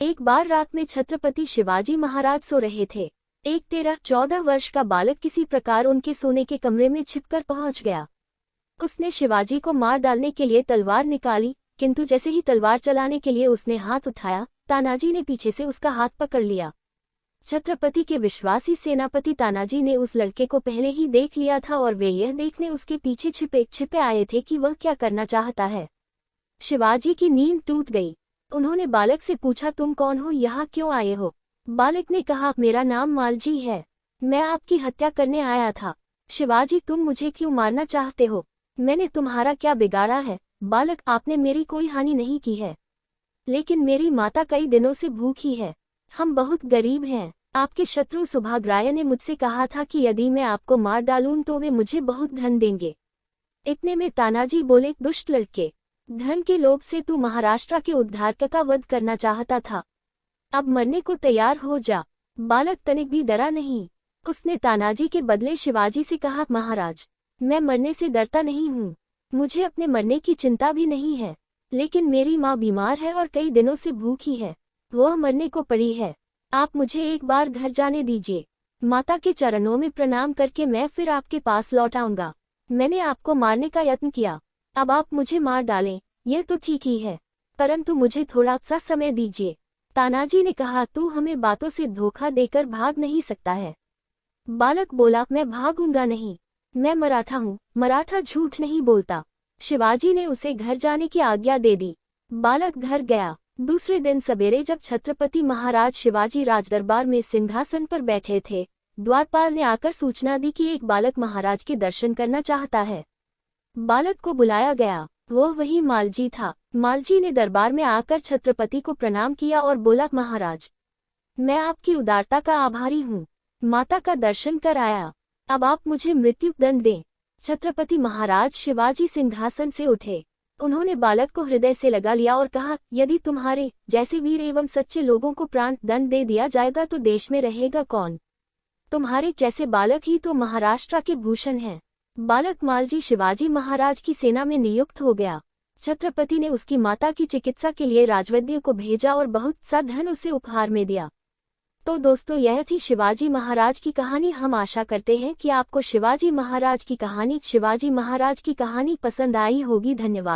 एक बार रात में छत्रपति शिवाजी महाराज सो रहे थे। एक 13-14 वर्ष का बालक किसी प्रकार उनके सोने के कमरे में छिपकर पहुंच गया। उसने शिवाजी को मार डालने के लिए तलवार निकाली, किंतु जैसे ही तलवार चलाने के लिए उसने हाथ उठाया, तानाजी ने पीछे से उसका हाथ पकड़ लिया। छत्रपति के विश्वासी सेनापति तानाजी ने उस लड़के को पहले ही देख लिया था और वे यह देखने उसके पीछे छिपे आए थे कि वह क्या करना चाहता है। शिवाजी की नींद टूट गई। उन्होंने बालक से पूछा, तुम कौन हो, यहाँ क्यों आए हो? बालक ने कहा, मेरा नाम मालजी है, मैं आपकी हत्या करने आया था। शिवाजी, तुम मुझे क्यों मारना चाहते हो? मैंने तुम्हारा क्या बिगाड़ा है? बालक, आपने मेरी कोई हानि नहीं की है, लेकिन मेरी माता कई दिनों से भूखी है। हम बहुत गरीब हैं। आपके शत्रु सुभाग्राय ने मुझसे कहा था कि यदि मैं आपको मार डालूं तो वे मुझे बहुत धन देंगे। इतने में तानाजी बोले, दुष्ट लड़के, धन के लोभ से तू महाराष्ट्र के उद्धारक का वध करना चाहता था, अब मरने को तैयार हो जा। बालक तनिक भी डरा नहीं। उसने तानाजी के बदले शिवाजी से कहा, महाराज, मैं मरने से डरता नहीं हूँ, मुझे अपने मरने की चिंता भी नहीं है, लेकिन मेरी माँ बीमार है और कई दिनों से भूखी है, वह मरने को पड़ी है। आप मुझे एक बार घर जाने दीजिए, माता के चरणों में प्रणाम करके मैं फिर आपके पास लौट आऊंगा। मैंने आपको मारने का यत्न किया, अब आप मुझे मार डालें, यह तो ठीक ही है, परंतु मुझे थोड़ा सा समय दीजिए। तानाजी ने कहा, तू हमें बातों से धोखा देकर भाग नहीं सकता है। बालक बोला, मैं भागूंगा नहीं, मैं मराठा हूँ, मराठा झूठ नहीं बोलता। शिवाजी ने उसे घर जाने की आज्ञा दे दी। बालक घर गया। दूसरे दिन सवेरे जब छत्रपति महाराज शिवाजी राजदरबार में सिंहासन पर बैठे थे, द्वारपाल ने आकर सूचना दी कि एक बालक महाराज के दर्शन करना चाहता है। बालक को बुलाया गया। वह वही मालजी था। मालजी ने दरबार में आकर छत्रपति को प्रणाम किया और बोला, महाराज, मैं आपकी उदारता का आभारी हूँ, माता का दर्शन कर आया, अब आप मुझे मृत्यु दंड दें। छत्रपति महाराज शिवाजी सिंहासन से उठे। उन्होंने बालक को हृदय से लगा लिया और कहा, यदि तुम्हारे जैसे वीर एवं सच्चे लोगों को प्राण दंड दे दिया जाएगा तो देश में रहेगा कौन? तुम्हारे जैसे बालक ही तो महाराष्ट्र के भूषण हैं। बालक मालजी शिवाजी महाराज की सेना में नियुक्त हो गया। छत्रपति ने उसकी माता की चिकित्सा के लिए राजवैद्य को भेजा और बहुत सा धन उसे उपहार में दिया। तो दोस्तों, यह थी शिवाजी महाराज की कहानी। हम आशा करते हैं कि आपको शिवाजी महाराज की कहानी पसंद आई होगी। धन्यवाद।